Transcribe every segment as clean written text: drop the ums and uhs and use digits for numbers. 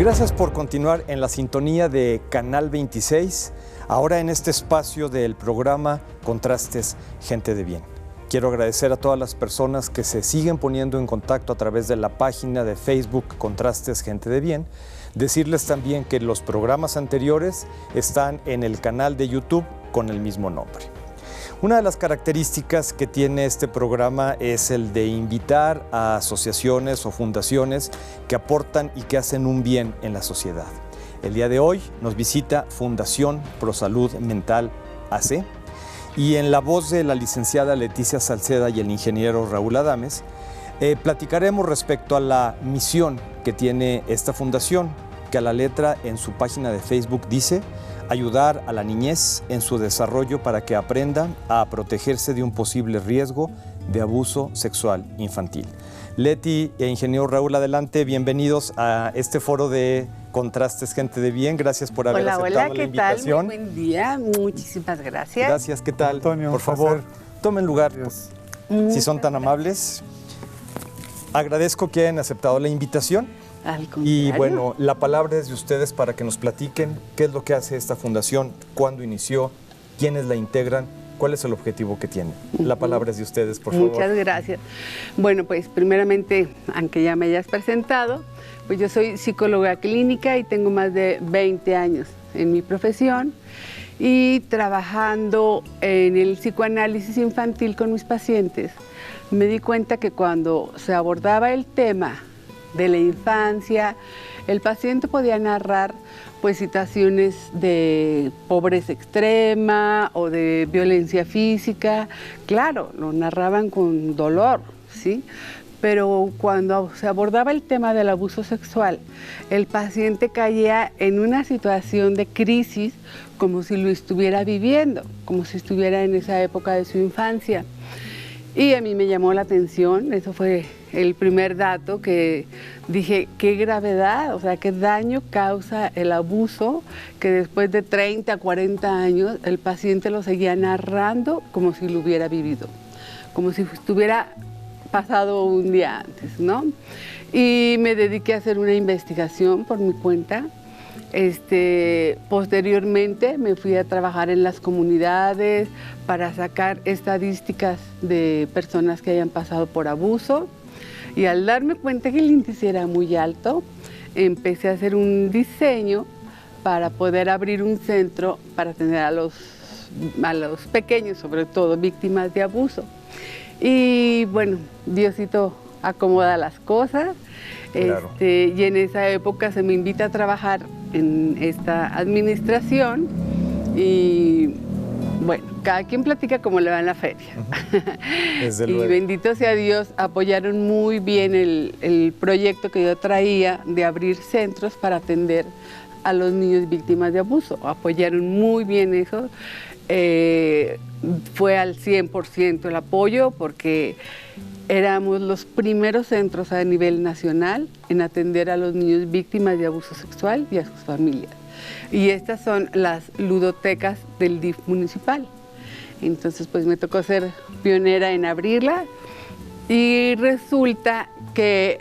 Gracias por continuar en la sintonía de Canal 26, ahora en este espacio del programa Contrastes Gente de Bien. Quiero agradecer a todas las personas que se siguen poniendo en contacto a través de la página de Facebook Contrastes Gente de Bien. Decirles también que los programas anteriores están en el canal de YouTube con el mismo nombre. Una de las características que tiene este programa es el de invitar a asociaciones o fundaciones que aportan y que hacen un bien en la sociedad. El día de hoy nos visita Fundación Prosalud Mental AC y en la voz de la licenciada Leticia Salceda y el ingeniero Raúl Adames, platicaremos respecto a la misión que tiene esta fundación, que a la letra en su página de Facebook dice: ayudar a la niñez en su desarrollo para que aprenda a protegerse de un posible riesgo de abuso sexual infantil. Leti e ingeniero Raúl, adelante, bienvenidos a este foro de Contrastes Gente de Bien. Gracias por haber aceptado la invitación. Hola, ¿qué tal? Muy buen día, muchísimas gracias. Gracias, ¿qué tal? Antonio, por favor, tomen lugar, si son tan gracias. amables. Agradezco que hayan aceptado la invitación. Y bueno, la palabra es de ustedes para que nos platiquen qué es lo que hace esta fundación, cuándo inició, quiénes la integran, cuál es el objetivo que tiene. La palabra es de ustedes, por favor. Muchas gracias. Bueno, pues primeramente, aunque ya me hayas presentado, pues yo soy psicóloga clínica y tengo más de 20 años en mi profesión y trabajando en el psicoanálisis infantil con mis pacientes. Me di cuenta que cuando se abordaba el tema de la infancia, el paciente podía narrar pues situaciones de pobreza extrema o de violencia física. Claro, lo narraban con dolor, ¿sí? Pero cuando se abordaba el tema del abuso sexual, el paciente caía en una situación de crisis como si lo estuviera viviendo, como si estuviera en esa época de su infancia. Y a mí me llamó la atención, eso fue el primer dato que dije, qué gravedad, o sea, qué daño causa el abuso, que después de 30, 40 años el paciente lo seguía narrando como si lo hubiera vivido, como si estuviera pasado un día antes, ¿no? Y me dediqué a hacer una investigación por mi cuenta. Posteriormente me fui a trabajar en las comunidades para sacar estadísticas de personas que hayan pasado por abuso, y al darme cuenta que el índice era muy alto, empecé a hacer un diseño para poder abrir un centro para atender a los pequeños, sobre todo víctimas de abuso. Y bueno, Diosito acomoda las cosas. Claro. Y en esa época se me invita a trabajar en esta administración y bueno, cada quien platica como le va en la feria. Desde Y luego. bendito sea Dios, apoyaron muy bien el proyecto que yo traía de abrir centros para atender a los niños víctimas de abuso. Apoyaron muy bien eso. Fue al 100% el apoyo porque éramos los primeros centros a nivel nacional en atender a los niños víctimas de abuso sexual y a sus familias. Y estas son las ludotecas del DIF municipal. Entonces, pues me tocó ser pionera en abrirla y resulta que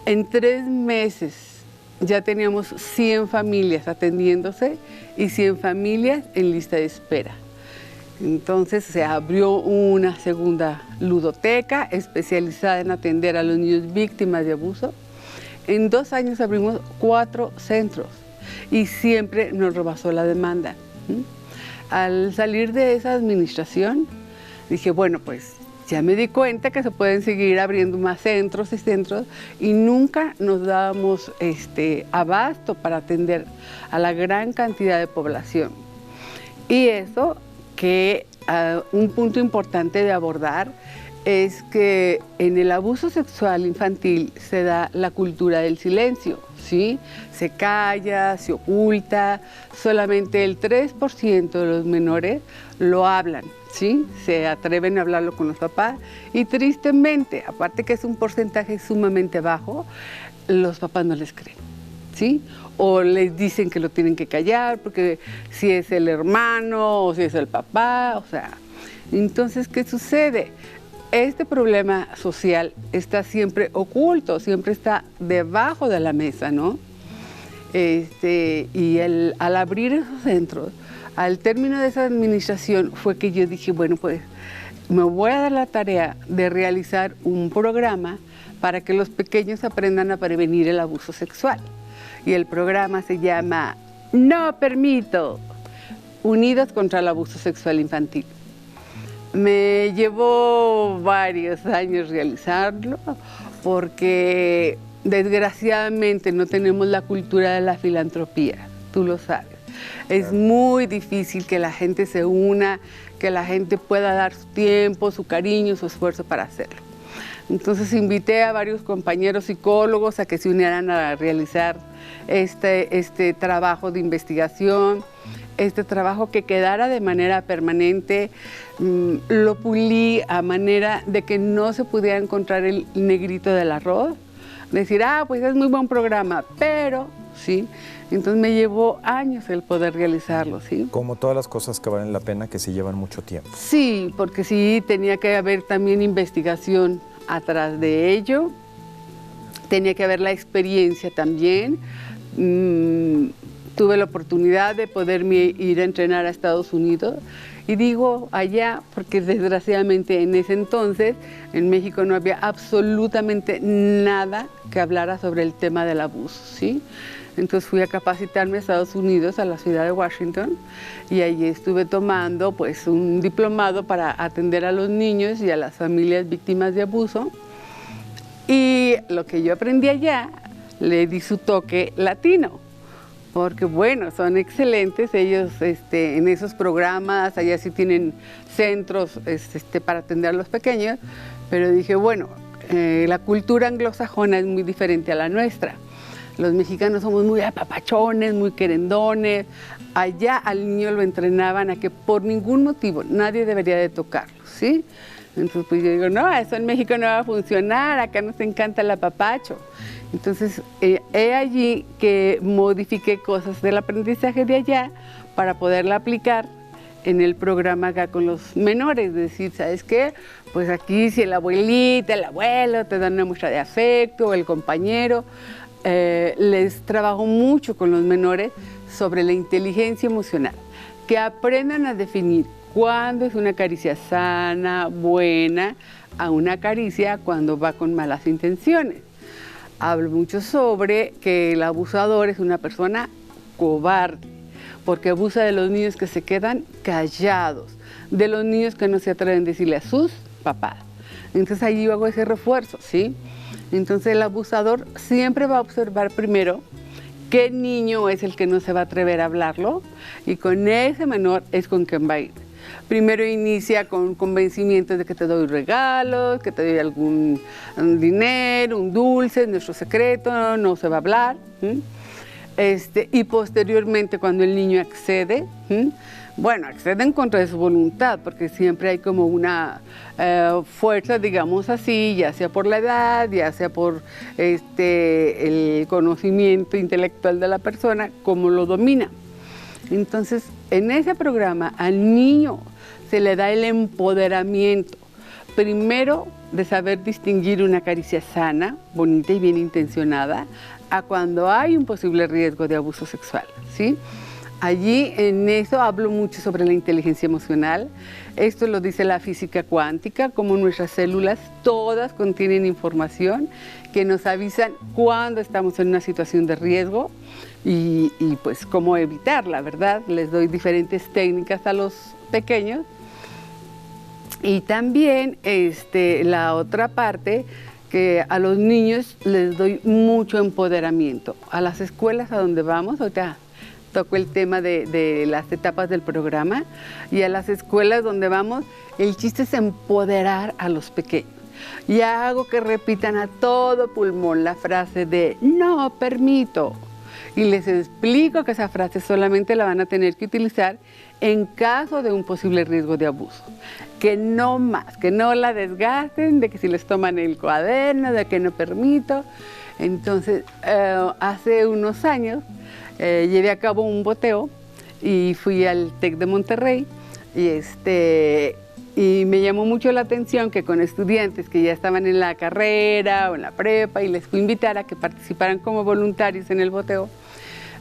en 3 meses ya teníamos 100 familias atendiéndose y 100 familias en lista de espera. Entonces se abrió una segunda ludoteca especializada en atender a los niños víctimas de abuso. En 2 años abrimos 4 centros y siempre nos rebasó la demanda. Al salir de esa administración, dije, bueno, pues ya me di cuenta que se pueden seguir abriendo más centros y nunca nos dábamos abasto para atender a la gran cantidad de población. Y eso que un punto importante de abordar es que en el abuso sexual infantil se da la cultura del silencio, ¿sí? Se calla, se oculta, solamente el 3% de los menores lo hablan, ¿sí? Se atreven a hablarlo con los papás y tristemente, aparte que es un porcentaje sumamente bajo, los papás no les creen, ¿sí? O les dicen que lo tienen que callar porque si es el hermano o si es el papá, o sea. Entonces, ¿qué sucede? este problema social está siempre oculto, siempre está debajo de la mesa, ¿no? Y al abrir esos centros, al término de esa administración, fue que yo dije, bueno, pues me voy a dar la tarea de realizar un programa para que los pequeños aprendan a prevenir el abuso sexual. Y el programa se llama No Permito, Unidos contra el Abuso Sexual Infantil. Me llevó varios años realizarlo porque desgraciadamente no tenemos la cultura de la filantropía, tú lo sabes. Es muy difícil que la gente se una, que la gente pueda dar su tiempo, su cariño, su esfuerzo para hacerlo. Entonces invité a varios compañeros psicólogos a que se unieran a realizar este trabajo de investigación, este trabajo que quedara de manera permanente. Lo pulí a manera de que no se pudiera encontrar el negrito del arroz, decir, pues es muy buen programa, pero, ¿sí? Entonces me llevó años el poder realizarlo, ¿sí? Como todas las cosas que valen la pena, que se llevan mucho tiempo. Sí, porque sí, tenía que haber también investigación atrás de ello, tenía que haber la experiencia también. Tuve la oportunidad de poderme ir a entrenar a Estados Unidos, y digo allá porque desgraciadamente en ese entonces en México no había absolutamente nada que hablara sobre el tema del abuso, ¿sí? Entonces fui a capacitarme a Estados Unidos, a la ciudad de Washington, y allí estuve tomando pues un diplomado para atender a los niños y a las familias víctimas de abuso. Y lo que yo aprendí allá le di su toque latino, porque bueno, son excelentes ellos en esos programas, allá sí tienen centros para atender a los pequeños, pero dije, bueno, la cultura anglosajona es muy diferente a la nuestra. Los mexicanos somos muy apapachones, muy querendones. Allá al niño lo entrenaban a que por ningún motivo nadie debería de tocarlo, ¿sí? Entonces pues yo digo, no, eso en México no va a funcionar, acá nos encanta el apapacho. Entonces, he allí que modifiqué cosas del aprendizaje de allá para poderla aplicar en el programa acá con los menores. Es decir, ¿sabes qué? Pues aquí si el abuelita, el abuelo te dan una muestra de afecto, o el compañero, les trabajo mucho con los menores sobre la inteligencia emocional, que aprendan a definir cuándo es una caricia sana, buena, a una caricia cuando va con malas intenciones. Hablo mucho sobre que el abusador es una persona cobarde, porque abusa de los niños que se quedan callados, de los niños que no se atreven a decirle a sus papás. Entonces ahí yo hago ese refuerzo, ¿sí? Entonces el abusador siempre va a observar primero qué niño es el que no se va a atrever a hablarlo, y con ese menor es con quien va a ir. Primero inicia con convencimientos de que te doy regalos, que te doy algún dinero, un dulce, nuestro secreto, no se va a hablar. Y posteriormente cuando el niño accede, bueno, accede en contra de su voluntad, porque siempre hay como una fuerza, digamos así, ya sea por la edad, ya sea por el conocimiento intelectual de la persona, cómo lo domina. Entonces, en ese programa al niño se le da el empoderamiento, primero de saber distinguir una caricia sana, bonita y bien intencionada, a cuando hay un posible riesgo de abuso sexual, ¿sí? Allí en eso hablo mucho sobre la inteligencia emocional. Esto lo dice la física cuántica, como nuestras células todas contienen información que nos avisan cuando estamos en una situación de riesgo y pues cómo evitarla, ¿verdad? Les doy diferentes técnicas a los pequeños. Y también la otra parte, que a los niños les doy mucho empoderamiento. A las escuelas a donde vamos, ahorita toco el tema de las etapas del programa, y a las escuelas donde vamos, el chiste es empoderar a los pequeños. Y hago que repitan a todo pulmón la frase de no permito. Y les explico que esa frase solamente la van a tener que utilizar en caso de un posible riesgo de abuso. Que no más, que no la desgasten, de que si les toman el cuaderno, de que no permito. Entonces, hace unos años llevé a cabo un boteo y fui al TEC de Monterrey Y me llamó mucho la atención que con estudiantes que ya estaban en la carrera o en la prepa y les fui a invitar a que participaran como voluntarios en el boteo,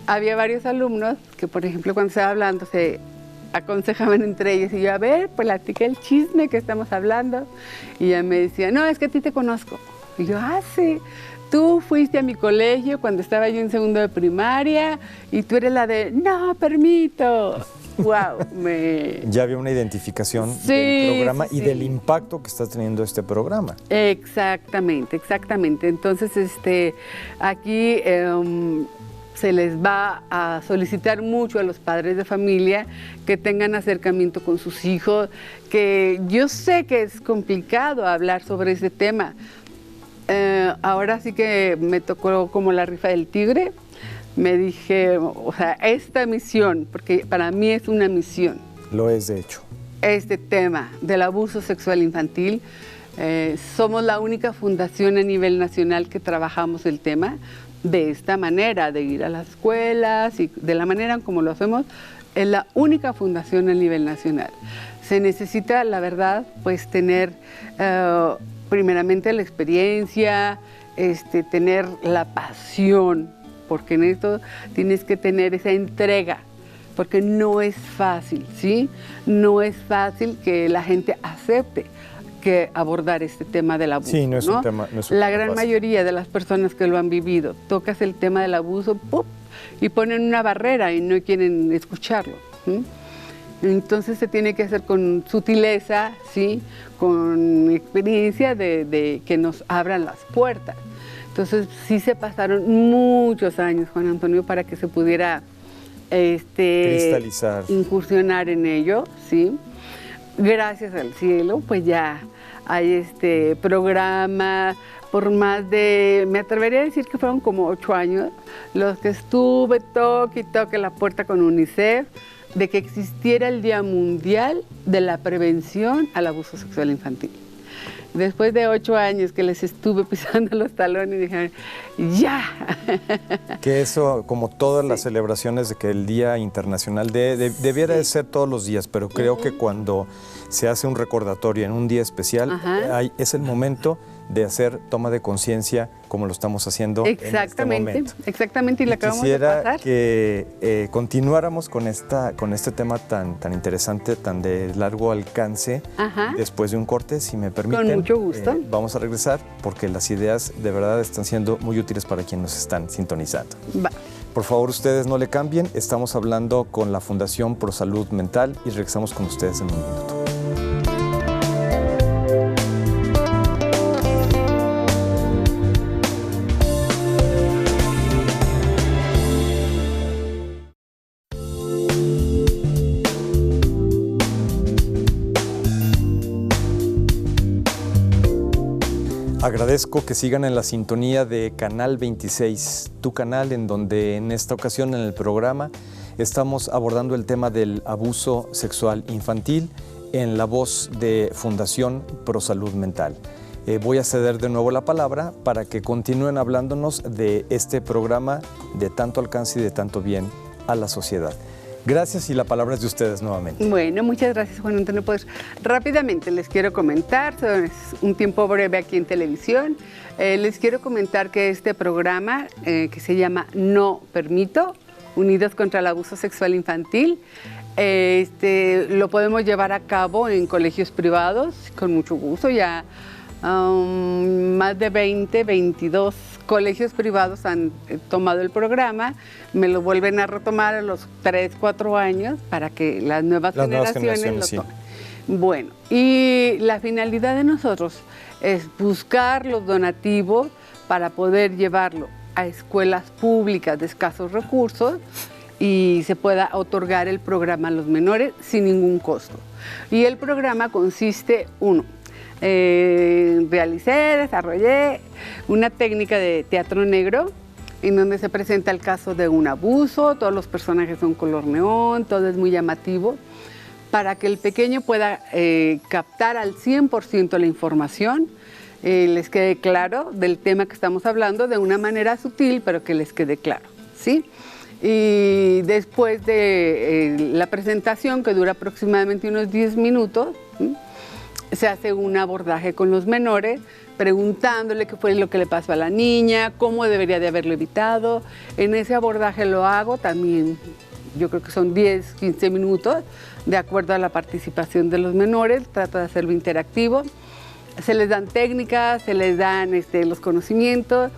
había varios alumnos que, por ejemplo, cuando estaba hablando se aconsejaban entre ellos y yo, a ver, platica el chisme que estamos hablando. Y ella me decía, no, es que a ti te conozco. Y yo, ah, sí, tú fuiste a mi colegio cuando estaba yo en segundo de primaria y tú eres la de, no, permito. Wow, Ya había una identificación Sí, del programa sí, y sí. del impacto que está teniendo este programa. Exactamente, exactamente. Entonces, aquí se les va a solicitar mucho a los padres de familia que tengan acercamiento con sus hijos, que yo sé que es complicado hablar sobre ese tema. Ahora sí que me tocó como la rifa del tigre. Me dije, o sea, esta misión, porque para mí es una misión, Lo es, de hecho. este tema del abuso sexual infantil. Somos la única fundación a nivel nacional que trabajamos el tema de esta manera, de ir a las escuelas y de la manera en como lo hacemos. Es la única fundación a nivel nacional. Se necesita, la verdad, pues tener primeramente la experiencia, tener la pasión, porque en esto tienes que tener esa entrega, porque no es fácil, ¿sí? No es fácil que la gente acepte que abordar este tema del abuso. Sí, no es un tema, no es un La tema gran fácil. mayoría de las personas que lo han vivido, tocas el tema del abuso, ¡pum!, y ponen una barrera y no quieren escucharlo, ¿sí? Entonces se tiene que hacer con sutileza, ¿sí?, con experiencia de que nos abran las puertas. Entonces sí se pasaron muchos años, Juan Antonio, para que se pudiera Cristalizar. incursionar en ello, ¿sí? Gracias al cielo, pues ya hay este programa por más de, me atrevería a decir que fueron como 8 años, los que estuve toque y toque la puerta con UNICEF, de que existiera el Día Mundial de la Prevención al Abuso Sexual Infantil. Después de 8 años que les estuve pisando los talones, dijeron, ¡ya! Que eso, como todas las celebraciones de que el Día Internacional debiera de ser todos los días, pero creo que cuando se hace un recordatorio en un día especial, Ajá. es el momento de hacer toma de conciencia como lo estamos haciendo en este momento. Exactamente, y lo acabamos de Quisiera pasar. que continuáramos con este tema tan interesante, tan de largo alcance, Ajá. después de un corte, si me permiten. Con mucho gusto. Vamos a regresar porque las ideas de verdad están siendo muy útiles para quienes nos están sintonizando. Va. Por favor, ustedes no le cambien. Estamos hablando con la Fundación Pro Salud Mental y regresamos con ustedes en un minuto. Agradezco que sigan en la sintonía de Canal 26, tu canal en donde en esta ocasión en el programa estamos abordando el tema del abuso sexual infantil en la voz de Fundación Pro Salud Mental. Voy a ceder de nuevo la palabra para que continúen hablándonos de este programa de tanto alcance y de tanto bien a la sociedad. Gracias y la palabra es de ustedes nuevamente. Bueno, muchas gracias, Juan Antonio. Pues rápidamente les quiero comentar, es un tiempo breve aquí en televisión, les quiero comentar que este programa que se llama No Permito, Unidos contra el Abuso Sexual Infantil, lo podemos llevar a cabo en colegios privados, con mucho gusto. Ya más de 22 colegios privados han tomado el programa, me lo vuelven a retomar a los 3, 4 años para que las nuevas generaciones lo tomen. Bueno, y la finalidad de nosotros es buscar los donativos para poder llevarlo a escuelas públicas de escasos recursos y se pueda otorgar el programa a los menores sin ningún costo. Y el programa consiste, desarrollé una técnica de teatro negro en donde se presenta el caso de un abuso, todos los personajes son color neón, todo es muy llamativo, para que el pequeño pueda captar al 100% la información, les quede claro del tema que estamos hablando de una manera sutil, pero que les quede claro, ¿sí? Y después de la presentación, que dura aproximadamente unos 10 minutos, ¿sí?, se hace un abordaje con los menores, preguntándole qué fue lo que le pasó a la niña, cómo debería de haberlo evitado. En ese abordaje lo hago también, yo creo que son 10, 15 minutos, de acuerdo a la participación de los menores, trato de hacerlo interactivo. Se les dan técnicas, se les dan los conocimientos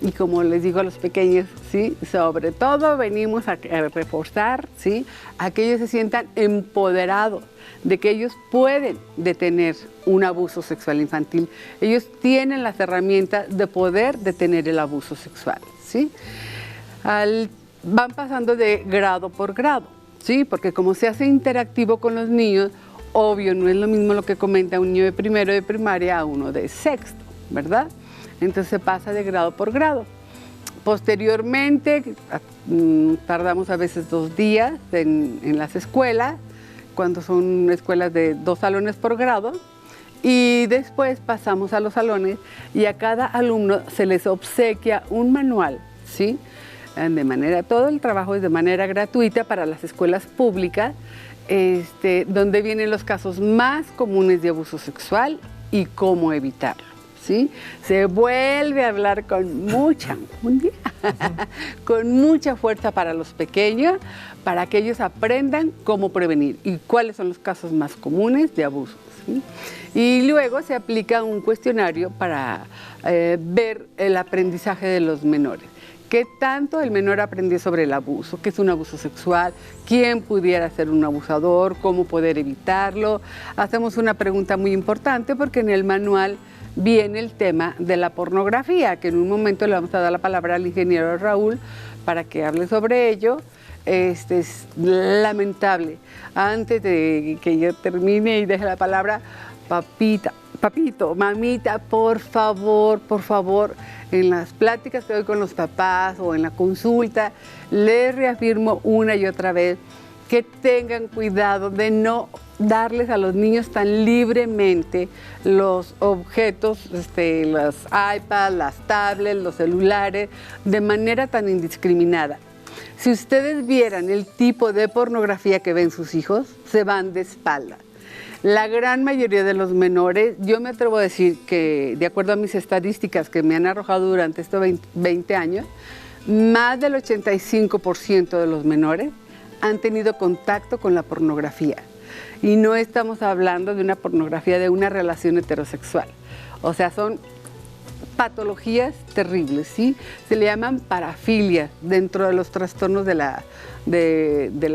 y como les digo a los pequeños, ¿sí? Sobre todo venimos a reforzar, ¿sí? A que ellos se sientan empoderados de que ellos pueden detener un abuso sexual infantil. Ellos tienen las herramientas de poder detener el abuso sexual, ¿sí? Van pasando de grado por grado, ¿sí? Porque como se hace interactivo con los niños, obvio, no es lo mismo lo que comenta un niño de primero de primaria a uno de sexto, ¿verdad? Entonces se pasa de grado por grado. Posteriormente, tardamos a veces 2 días en las escuelas, cuando son escuelas de 2 salones por grado, y después pasamos a los salones y a cada alumno se les obsequia un manual, ¿sí? Todo el trabajo es de manera gratuita para las escuelas públicas, donde vienen los casos más comunes de abuso sexual y cómo evitarlo, ¿sí? Se vuelve a hablar con mucha fuerza para los pequeños, para que ellos aprendan cómo prevenir y cuáles son los casos más comunes de abuso, ¿sí? Y luego se aplica un cuestionario para ver el aprendizaje de los menores. ¿Qué tanto el menor aprendió sobre el abuso? ¿Qué es un abuso sexual? ¿Quién pudiera ser un abusador? ¿Cómo poder evitarlo? Hacemos una pregunta muy importante porque en el manual viene el tema de la pornografía, que en un momento le vamos a dar la palabra al ingeniero Raúl para que hable sobre ello. Es lamentable. Antes de que yo termine y deje la palabra, papito, mamita, por favor, en las pláticas que doy con los papás o en la consulta, les reafirmo una y otra vez que tengan cuidado de no darles a los niños tan libremente los objetos, los iPads, las tablets, los celulares, de manera tan indiscriminada. Si ustedes vieran el tipo de pornografía que ven sus hijos, se van de espalda. La gran mayoría de los menores, yo me atrevo a decir que, de acuerdo a mis estadísticas que me han arrojado durante estos 20 años, más del 85% de los menores han tenido contacto con la pornografía. Y no estamos hablando de una pornografía de una relación heterosexual. O sea, son patologías terribles, ¿sí? Se le llaman parafilias dentro de los trastornos de la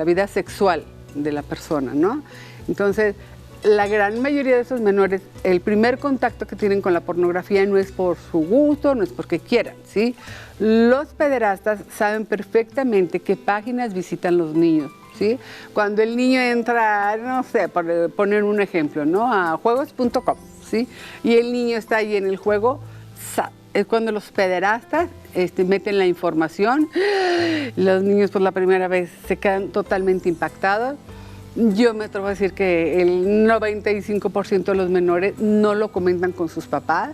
vida sexual de la persona, ¿no? Entonces, la gran mayoría de esos menores, el primer contacto que tienen con la pornografía no es por su gusto, no es porque quieran, ¿sí? Los pederastas saben perfectamente qué páginas visitan los niños, ¿sí? Cuando el niño entra, no sé, por poner un ejemplo, ¿no? A juegos.com, ¿sí? Y el niño está ahí en el juego, es cuando los pederastas meten la información, los niños por la primera vez se quedan totalmente impactados. Yo me atrevo a decir que el 95% de los menores no lo comentan con sus papás,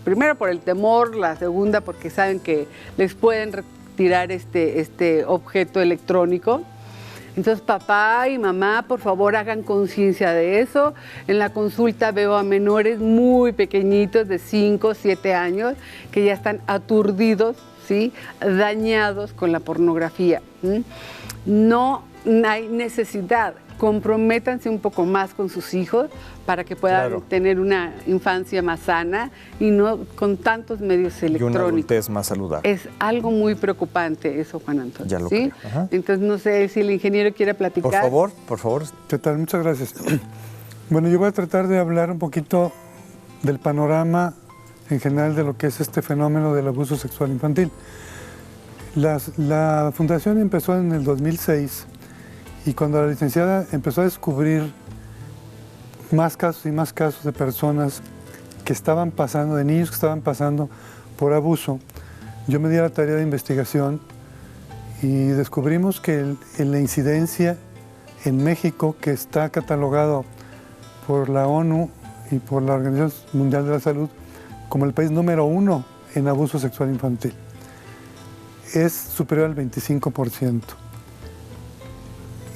primero por el temor, la segunda porque saben que les pueden retirar este objeto electrónico. Entonces, papá y mamá, por favor, hagan conciencia de eso. En la consulta veo a menores muy pequeñitos, de 5, 7 años, que ya están aturdidos, ¿sí? Dañados con la pornografía. No hay necesidad. Comprométanse un poco más con sus hijos para que puedan tener una infancia más sana y no con tantos medios electrónicos. Y una adultez más saludable. Es algo muy preocupante eso, Juan Antonio. Ya lo ¿sí? creo. Entonces, no sé si el ingeniero quiere platicar. Por favor. ¿Qué tal? Muchas gracias. Bueno, yo voy a tratar de hablar un poquito del panorama en general de lo que es este fenómeno del abuso sexual infantil. La fundación empezó en el 2006 y cuando la licenciada empezó a descubrir más casos y más casos de personas que estaban pasando, de niños que estaban pasando por abuso, yo me di a la tarea de investigación y descubrimos que la incidencia en México, que está catalogado por la ONU y por la Organización Mundial de la Salud como el país número 1 en abuso sexual infantil, es superior al 25%.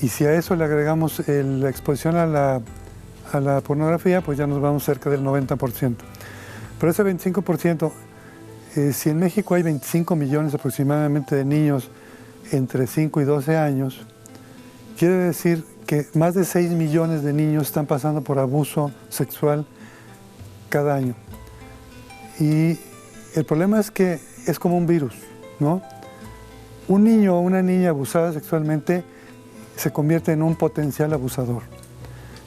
Y si a eso le agregamos la exposición a a la pornografía, pues ya nos vamos cerca del 90%. Pero ese 25%, si en México hay 25 millones aproximadamente de niños entre 5 y 12 años, quiere decir que más de 6 millones de niños están pasando por abuso sexual cada año. Y el problema es que es como un virus, ¿no? Un niño o una niña abusada sexualmente se convierte en un potencial abusador.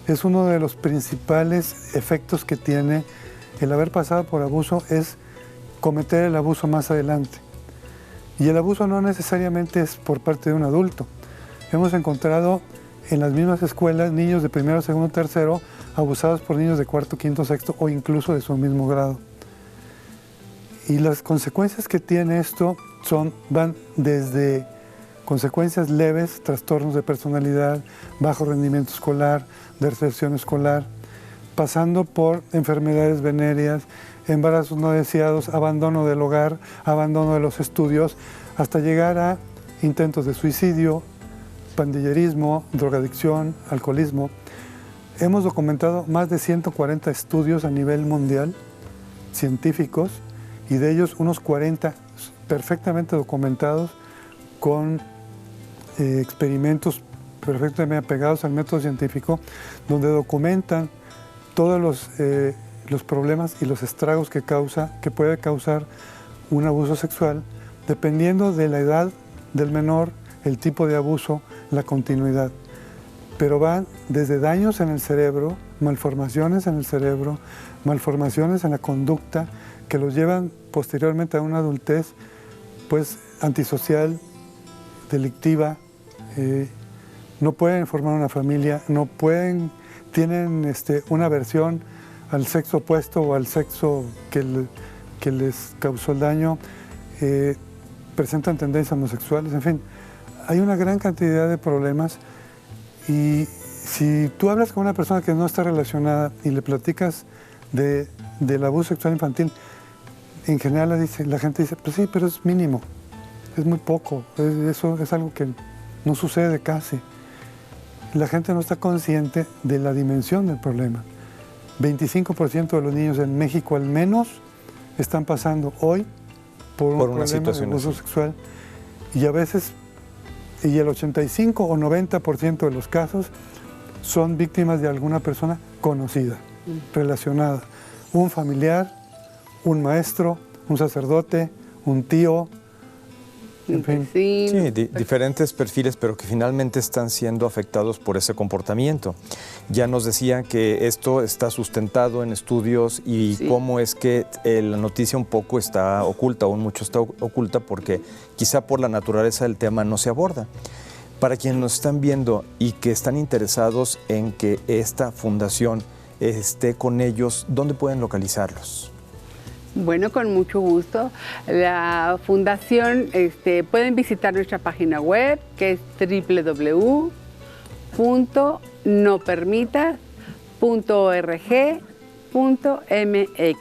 Es uno de los principales efectos que tiene el haber pasado por abuso, es cometer el abuso más adelante. Y el abuso no necesariamente es por parte de un adulto. Hemos encontrado en las mismas escuelas niños de primero, segundo, tercero abusados por niños de cuarto, quinto, sexto o incluso de su mismo grado. Y las consecuencias que tiene esto van desde consecuencias leves, trastornos de personalidad, bajo rendimiento escolar, deserción escolar, pasando por enfermedades venéreas, embarazos no deseados, abandono del hogar, abandono de los estudios, hasta llegar a intentos de suicidio, pandillerismo, drogadicción, alcoholismo. Hemos documentado más de 140 estudios a nivel mundial, científicos, y de ellos unos 40 perfectamente documentados con experimentos perfectamente apegados al método científico, donde documentan todos los problemas y los estragos que puede causar un abuso sexual, dependiendo de la edad del menor, el tipo de abuso, la continuidad. Pero van desde daños en el cerebro, malformaciones en el cerebro, malformaciones en la conducta, que los llevan posteriormente a una adultez pues antisocial, delictiva, no pueden formar una familia, tienen una aversión al sexo opuesto o al sexo que les causó el daño, presentan tendencias homosexuales, en fin, hay una gran cantidad de problemas. Y si tú hablas con una persona que no está relacionada y le platicas del abuso sexual infantil, en general la gente dice, pues sí, pero es mínimo, es muy poco, eso es algo que no sucede casi. La gente no está consciente de la dimensión del problema. 25% de los niños en México al menos están pasando hoy por un problema de abuso sexual, y a veces, y el 85 o 90% de los casos son víctimas de alguna persona conocida, relacionada, un familiar, un maestro, un sacerdote, un tío, en fin. Sí, diferentes perfiles, pero que finalmente están siendo afectados por ese comportamiento. Ya nos decían que esto está sustentado en estudios y cómo es que la noticia un poco está oculta, o mucho está oculta, porque quizá por la naturaleza del tema no se aborda. Para quienes nos están viendo y que están interesados en que esta fundación esté con ellos, ¿dónde pueden localizarlos? Bueno, con mucho gusto. La fundación, pueden visitar nuestra página web, que es www.nopermitas.org.mx.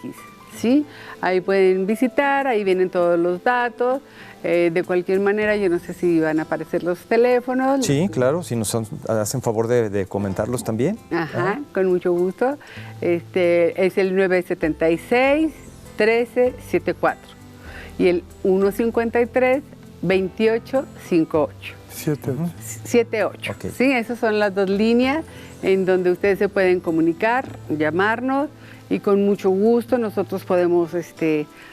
¿Sí? Ahí pueden visitar, ahí vienen todos los datos. De cualquier manera, yo no sé si van a aparecer los teléfonos. Sí, claro, si nos hacen favor de comentarlos también. Ajá, con mucho gusto. Es el 976-1374 y el 153-2858. 78. Okay. Sí, esas son las dos líneas en donde ustedes se pueden comunicar, llamarnos, y con mucho gusto nosotros podemos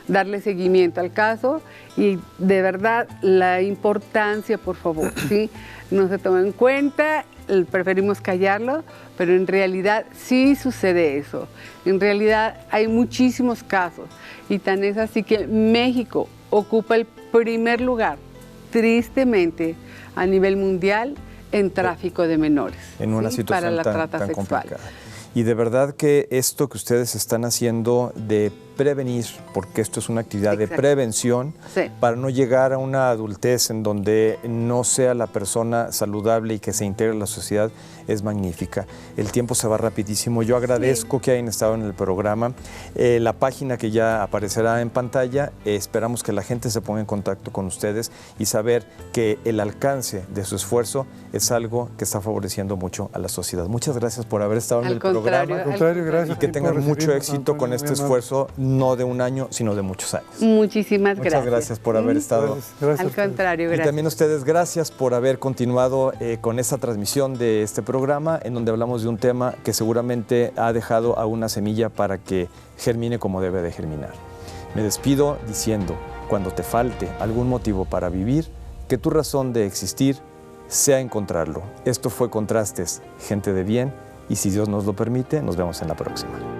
darle seguimiento al caso. Y de verdad, la importancia, por favor, ¿sí? No se toma en cuenta, preferimos callarlo, pero en realidad sí sucede eso. En realidad hay muchísimos casos, y tan es así que México ocupa el primer lugar, tristemente, a nivel mundial en tráfico de menores. En una situación para la trata tan sexual. complicada. Y de verdad que esto que ustedes están haciendo de prevenir, porque esto es una actividad de Exacto. prevención, Sí. para no llegar a una adultez en donde no sea la persona saludable y que se integre a la sociedad, es magnífica. El tiempo se va rapidísimo. Yo agradezco que hayan estado en el programa. La página que ya aparecerá en pantalla, esperamos que la gente se ponga en contacto con ustedes y saber que el alcance de su esfuerzo es algo que está favoreciendo mucho a la sociedad. Muchas gracias por haber estado en el programa. Al contrario, gracias. Y que a ti tengan por mucho recibirnos, éxito Antonio, con muy este amable. esfuerzo, no de un año, sino de muchos años. Muchísimas gracias. Muchas gracias por haber estado. Gracias a Al ustedes. contrario, Y gracias. también a ustedes, gracias por haber continuado con esta transmisión de este programa, en donde hablamos de un tema que seguramente ha dejado a una semilla para que germine como debe de germinar. Me despido diciendo, cuando te falte algún motivo para vivir, que tu razón de existir sea encontrarlo. Esto fue Contrastes, gente de bien, y si Dios nos lo permite, nos vemos en la próxima.